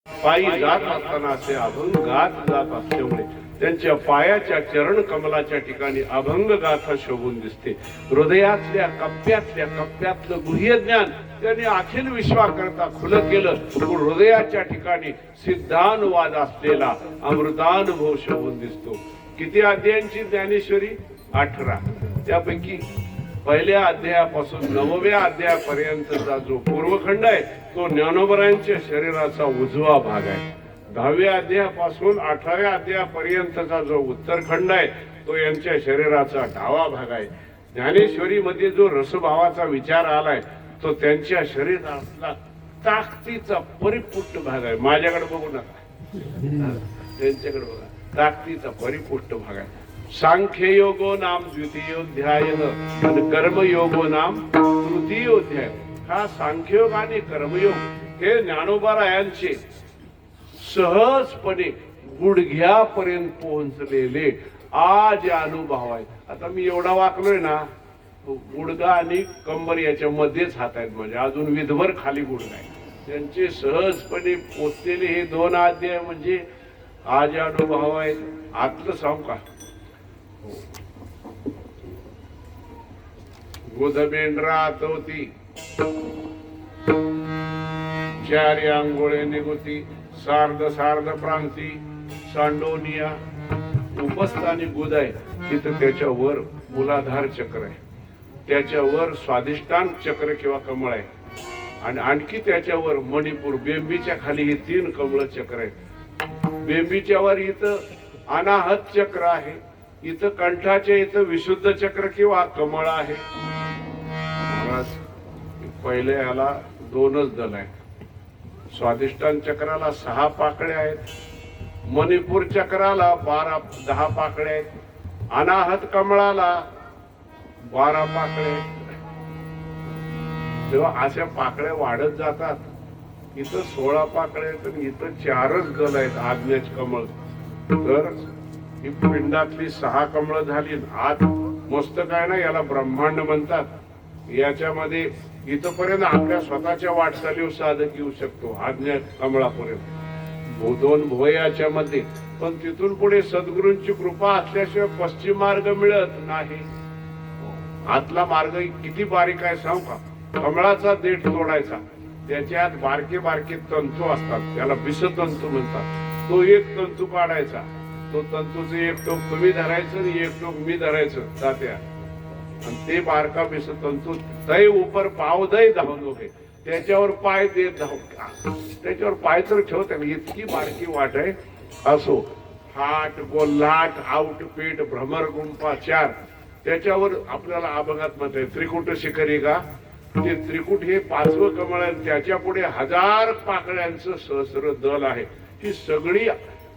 पायी जात असताना असे अभंगात जात असल्यामुळे त्यांच्या पायाच्या चरण कमलाच्या ठिकाणी अभंग गाथा शोभून दिसते. हृदयातल्या कप्प्यातलं गुह्य ज्ञान त्यांनी अखिल विश्वाकरता खुलं केलं. हृदयाच्या ठिकाणी सिद्धानुवाद असलेला अमृतानुभव शोभून दिसतो. किती अध्यायांची ज्ञानेश्वरी? 18. त्यापैकी पहिल्या अध्यायापासून 9व्या अध्यायापर्यंतचा जो पूर्वखंड आहे तो ज्ञानोबरायांच्या शरीराचा उजवा भाग आहे. 10व्या अध्यायापासून 18व्या अध्यायापर्यंतचा जो उत्तरखंड आहे तो यांच्या शरीराचा डावा भाग आहे. ज्ञानेश्वरी मध्ये जो रसभावाचा विचार आलाय तो त्यांच्या शरीरातला ताकदीचा परिपुष्ट भाग आहे. माझ्याकडे बघू नका, त्यांच्याकडे बघा. ताकदीचा परिपुष्ट भाग आहे. सांख्य योगो नाम द्वितीयोध्याय आणि कर्मयोगो नाम तृतीयोध्याय. हा सांख्ययोग आणि कर्मयोग हे ज्ञानोबरायांचे सहजपणे गुडघ्यापर्यंत पोहोचलेले आज अनुभव आहेत. आता मी एवढा वाकलोय ना, गुडघा आणि कंबर याच्या मध्येच हात आहेत, म्हणजे अजून विधभर खाली गुडघा आहे. त्यांचे सहजपणे पोचलेले हे 2 अध्याय म्हणजे आज अनुभव आहेत. आतलं सांगू का? गोधमेंढरा आतवती, 4 अंघोळे निगुती, सार्ध प्रांती, सांडोनिया उपस्थानी गुद आहे. तिथं त्याच्यावर मूलाधार चक्र आहे, त्याच्यावर स्वाधिष्ठान चक्र किंवा कमळ आहे, आणि आणखी त्याच्यावर मणिपूर बेंबीच्या खाली ही 3 कमळ चक्र आहेत. बेंबीच्या वर इथं अनाहत चक्र आहे, इथं कंठाच्या इथं विशुद्ध चक्र किंवा कमळ आहे. पहिले याला 2च दल आहेत. स्वाधिष्ठान चक्राला 6 पाकळ्या आहेत, मणिपूर चक्राला 10 पाकळ्या आहेत, अनाहत कमळाला 12 पाकळ्या आहेत. तेव्हा अशा पाकळ्या वाढत जातात. इथं 16 पाकळ्या आहेत आणि इथं 4च दल आहेत आज्ञाच कमळ. तर ही पिंडातली 6 कमळ झाली. आत मस्तक आहे ना, याला ब्रह्मांड म्हणतात. याच्यामध्ये इथपर्यंत आपल्या स्वतःच्या वाटचालीवर साधक येऊ शकतो आज्ञा कमळापर्यंत. 2 भुवयाच्या मध्ये. पण तिथून पुढे सद्गुरूंची कृपा असल्याशिवाय पश्चिम मार्ग मिळत नाही. आतला मार्ग किती बारीक आहे सांगू का? कमळाचा देठ तोडायचा, त्याच्यात बारके बारके तंतू असतात, त्याला बिसतंतू म्हणतात. तो एक तंतू काढायचा, तो तंतूचं एक टोक तुम्ही धरायचं आणि एक टोक मी धरायचं तात्या, आणि ते बारका बिसतंतू दही ऊपर पाव दही धावलोगे, त्याच्यावर पाय देत धाव, त्याच्यावर पाय तर ठेवत. इतकी बारकी वाट आहे. असो, हाट गोल्हाट आउट पीठ भ्रमर गुंफा 4, त्याच्यावर आपल्याला अभंगात म्हणते त्रिकुट शिखरी का. ते त्रिकुट हे 5वं कमळ आहे. त्याच्या पुढे 1000 पाकळ्यांचं सहस्र दल आहे. ही सगळी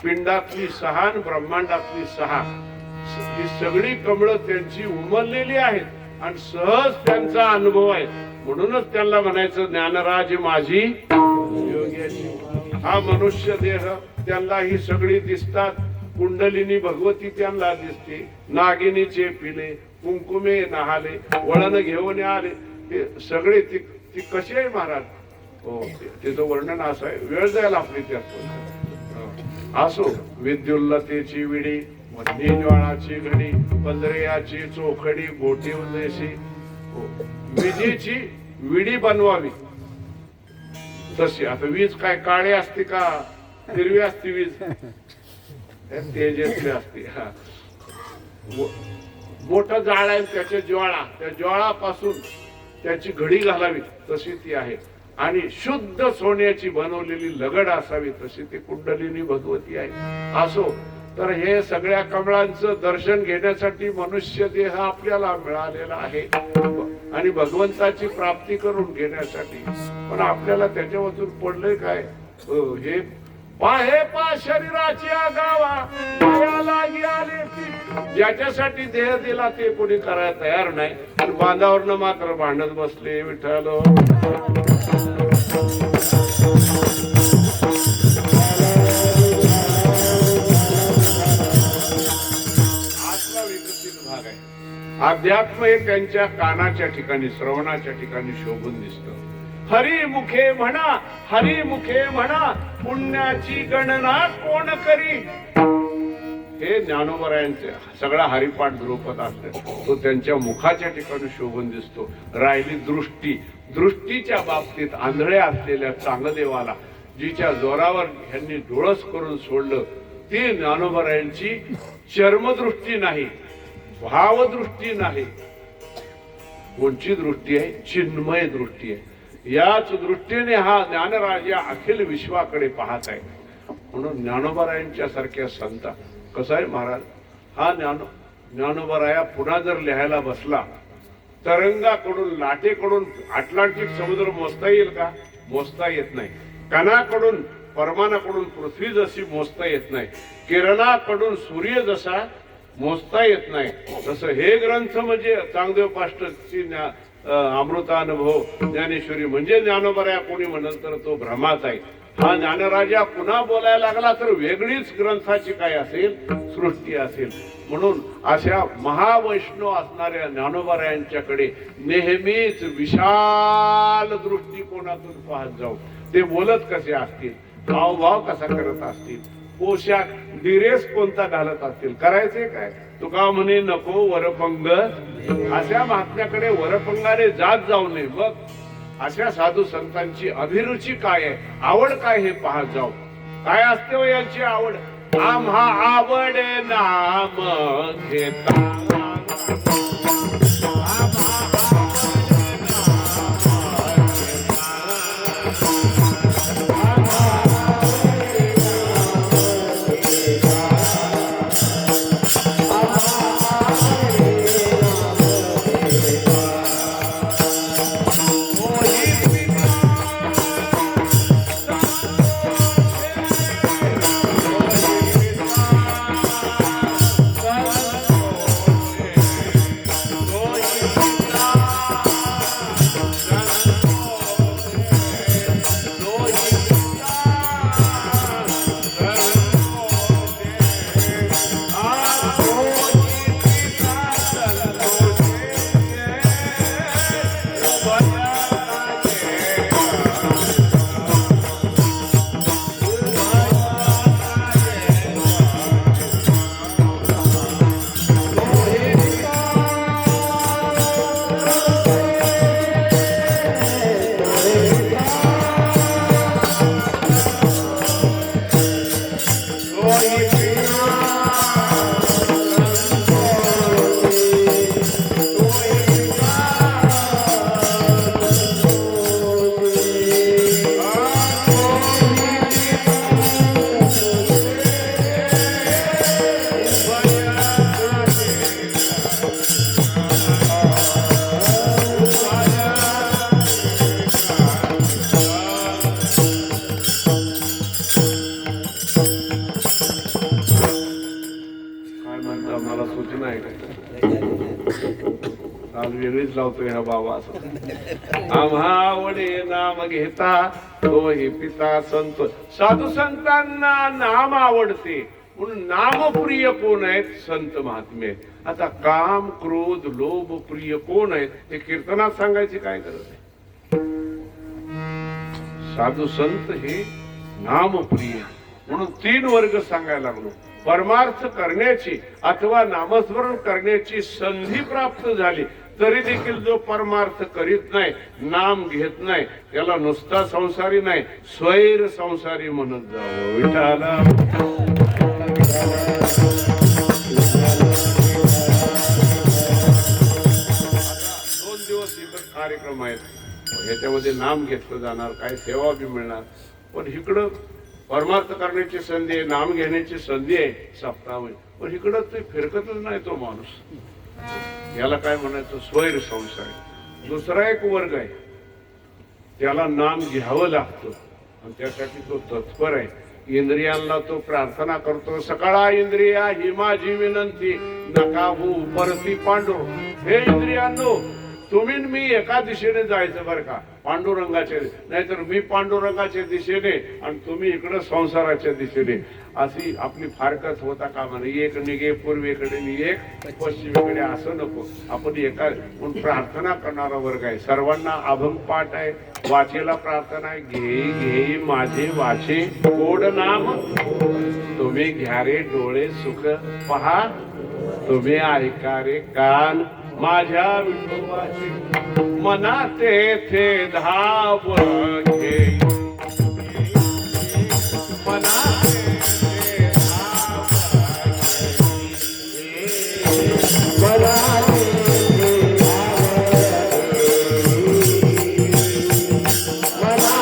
पिंडातली 6 आणि ब्रह्मांडातली 6 ही सगळी कमळं त्यांची उमललेली आहेत आणि सहज त्यांचा अनुभव आहे. म्हणूनच त्यांना म्हणायचं ज्ञानराज माझी योग्याची. हा मनुष्य देह त्यांना ही सगळी दिसतात. कुंडलिनी भगवती त्यांना दिसते. नागिनीचे पिले, कुंकुमे नहाले, वळण घेऊन आले. हे सगळे ती कसे आहे महाराज? हो, त्याचं वर्णन असं आहे, वेळ जायला आपली त्यात. असो, विद्युल्लतेची विडी, ज्वाळाची घडी, पंधरयाची चोखडी, बोटी उदेशी. विजेची विडी बनवावी तशी. आता वीज काय काळी असते का हिरवी असते? वीज तेजस्वी असते. मोठं जाळ आहे, त्याच्या ज्वाळा, त्या ज्वाळापासून त्याची घडी घालावी तशी ती आहे. आणि शुद्ध सोन्याची बनवलेली लगड असावी तशी ती कुंडलिनी भगवती आहे. असो, तर हे सगळ्या कमळांचं दर्शन घेण्यासाठी मनुष्य देह आपल्याला मिळालेला आहे आणि भगवंताची प्राप्ती करून घेण्यासाठी. पण आपल्याला त्याच्यावरून पडलंय काय? हे पाहे पा शरीराची गावा माया लागी आले. ज्याच्यासाठी देह दिला ते कोणी करायला तयार नाही, पण बांधावरनं मात्र भांडत बसले. विठ्ठल अध्यात्म हे त्यांच्या कानाच्या ठिकाणी, श्रवणाच्या ठिकाणी शोभून दिसतं. हरिमुखे म्हणा, हरिमुखे म्हणा, पुण्याची गणना कोण करी. हे ज्ञानोबरायांचे सगळा हरिपाठ द्रुपद असते तो त्यांच्या मुखाच्या ठिकाणी शोभून दिसतो. राहिली दृष्टी, दृष्टीच्या बाबतीत आंधळे असलेल्या चांगदेवाला जिच्या जोरावर ह्यांनी डोळस करून सोडलं ती ज्ञानोबरायांची चर्मदृष्टी नाही, भावदृष्टी नाही. कोणची दृष्टी आहे? चिन्मय दृष्टी आहे. याच दृष्टीने हा ज्ञानराजा अखिल विश्वाकडे पाहत आहे. म्हणून ज्ञानोबरायांच्या सारख्या संत कसं आहे महाराज, हा ज्ञानोबराया पुन्हा जर लिहायला बसला तरंगाकडून लाटेकडून अटलांटिक समुद्र मोजता येईल का? मोजता येत नाही. कणाकडून परमानाकडून पृथ्वी जशी मोजता येत नाही, किरणाकडून सूर्य जसा मोजता येत नाही, तसं हे ग्रंथ म्हणजे चांगदेव पाष्टची अमृतानुभव ज्ञानेश्वरी म्हणजे ज्ञानोबराया कोणी म्हणेल तर तो भ्रमाच आहे. हा ज्ञानराजा पुन्हा बोलायला लागला तर वेगळीच ग्रंथाची काय असेल, सृष्टी असेल. म्हणून अशा महावैष्णव असणाऱ्या ज्ञानोबरायांच्याकडे नेहमीच विशाल दृष्टिकोनातून पाहत जाऊ. ते बोलत कसे असतील, हावभाव कसा करत असतील, पोशाख डिरेस कोणता घालत असतील, करायचे काय. तुका म्हणे नको वरपंग, अशा महात्म्याकडे वरपंगाने जात जाऊ नये. मग अशा साधू संतांची अभिरुची काय आहे, आवड काय हे पाहत जाऊ. काय असते हो यांची आवड? आम्हा आवडे नाम घेता, वेगळीच लावतोय हा बाबा. आम्हा आवडे नाम घेता तो हे पिता संत. साधू संतांना नाम आवडते म्हणून नामप्रिय कोण आहेत? संत महात्मे. आता काम क्रोध लोभ प्रिय कोण आहेत हे कीर्तनात सांगायची काय गरज आहे? साधू संत हे नामप्रिय म्हणून 3 वर्ग सांगायला लागलो. परमार्थ करण्याची अथवा नामस्मरण करण्याची संधी प्राप्त झाली तरी देखील जो परमार्थ करीत नाही, नाम घेत नाही, त्याला नुसता संसारी नाही स्वैर संसारी म्हणत जावं. विठाला 2 दिवस इतर कार्यक्रम आहेत, ह्याच्यामध्ये नाम घेतलं जाणार, काय सेवा बी मिळणार. पण इकडं परमार्थ करण्याची संधी आहे, नाम घेण्याची संधी आहे सप्ताहामध्ये, पण इकडं ते फिरकतच नाही तो माणूस. याला काय म्हणायचं? स्वैर संसार. दुसरा एक वर्ग आहे त्याला नाम घ्यावं लागतं आणि त्यासाठी तो तत्पर आहे. इंद्रियांना तो प्रार्थना करतो, सकाळा इंद्रिया ही माझी विनंती, नका हो परती पांडू. हे इंद्रियांनो, तुम्ही मी एका दिशेने जायचं बरं का. पांडुरंगाच्या, नाहीतर मी पांडुरंगाच्या दिशेने आणि तुम्ही इकडं संसाराच्या दिशेने, अशी आपली फारकत होता कामा नये. एक निघे पूर्वेकडे आणि एक पश्चिमेकडे, असं नको. आपण एका म्हणून प्रार्थना करणारा वर्ग आहे. सर्वांना अभंग पाठ आहे, वाचेला प्रार्थना आहे. घे घे माझे वाचे गोड नाम, तुम्ही घ्या रे डोळे सुख पहा, तुम्ही ऐका रे कान माझ्या विठोबाचे, मना तेथे धाव घे, मना तेथे धाव घे, मना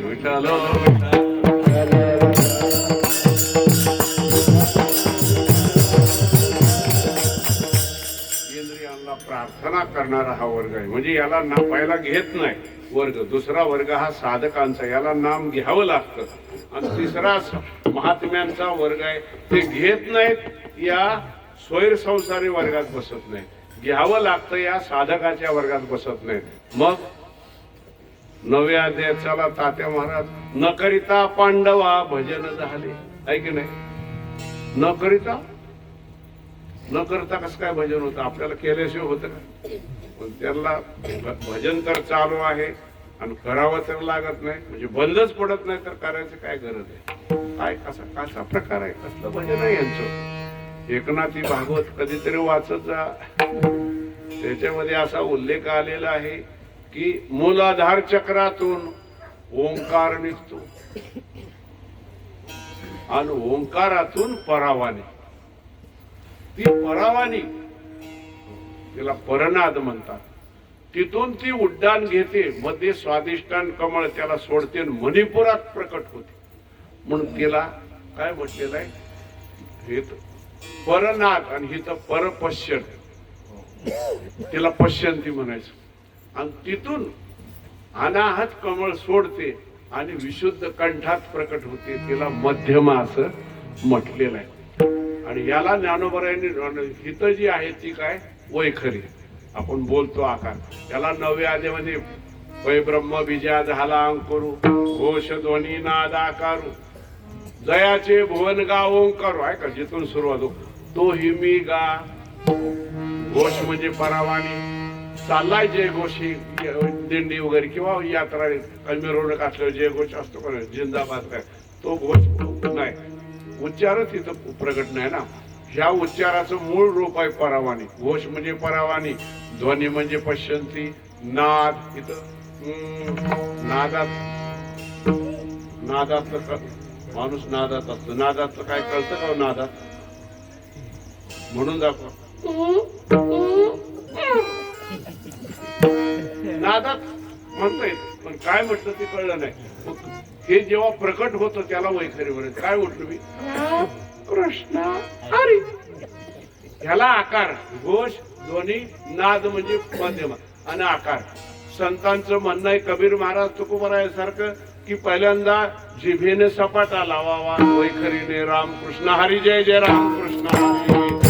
विठ्ठल इंद्रियांना प्रार्थना करणारा हा वर्ग आहे. म्हणजे याला ना पहिला घेत नाही वर्ग, दुसरा वर्ग हा साधकांचा, याला नाम घ्यावं लागतं. आणि तिसरा महात्म्यांचा वर्ग आहे, ते घेत नाहीत, या स्वैर संसारी वर्गात बसत नाही. घ्यावं लागतं, या साधकाच्या वर्गात बसत नाहीत. मग नव्या अध्यायात चला तात्या महाराज, न करिता पांडवा भजन झाले, आहे की नाही? न करिता, न करता कसं काय भजन होतं? आपल्याला केल्याशिवाय होतं का? पण त्याला भजन तर चालू आहे आणि करावं तर लागत नाही, म्हणजे बंदच पडत नाही, तर करायचं काय गरज आहे? काय कसा प्रकार आहे, कसलं भजन आहे यांचं? एकनाथी भागवत कधीतरी वाचत जा, त्याच्यामध्ये असा उल्लेख आलेला आहे की मूलाधार चक्रातून ओंकार निघतो आणि ओंकारातून परावाणी, ती परावाणी तिला परनाद म्हणतात. तिथून ती उड्डाण घेते, मध्ये स्वादिष्टान कमळ त्याला सोडते, मणिपुरात प्रकट होते. म्हणून तिला काय म्हटलेलं आहे, हे परनाद आणि हित परपश्यन, तिला पश्यंती म्हणायचं. आणि तिथून अनाहत कमळ सोडते आणि विशुद्ध कंठात प्रकट होते, तिला मध्यमा असं म्हटलेलं आहे. आणि याला ज्ञानोबरायांनी हित जी आहे ती काय, वैखरी, आपण बोलतो आकार, त्याला नव्या आदेमध्ये वै ब्रह्म बीजा झाला अंकुरू, घोष ध्वनी नाद आकारू, जयाचे भुवन गा ओंकारू, आहे का, जिथून सुरुवात हो तो हिमी गा. घोष म्हणजे परावाणी, चाललाय जयघोषी दिंडी वगैरे किंवा यात्रा मिरवणूक असल्यावर जयघोष असतो का नाही, जिंदाबाद काय तो घोष नाही, उच्चारच इथं प्रगट नाही ना. ह्या उच्चाराचं मूळ रूप आहे परावानी. घोष म्हणजे परावानी, ध्वनी म्हणजे पश्यंती, नाद इथं नादात माणूस नादात असतो. नादातलं काय कळतं का नादात? म्हणून दाखवा नादात म्हणता येत, पण काय म्हटलं ते कळलं नाही. हे जेव्हा प्रकट होतं त्याला वैखरी म्हणत. काय म्हटलं मी? कृष्ण हरी. ह्याला आकार, घोष, ध्वनी, नाद म्हणजे मध्यम आणि आकार. संतांचं म्हणणं आहे, कबीर महाराज तुकोबरायासारखं, की पहिल्यांदा जिभेने सपाटा लावावा, वैखरीने राम कृष्ण हरी, जय जय राम कृष्ण हरी.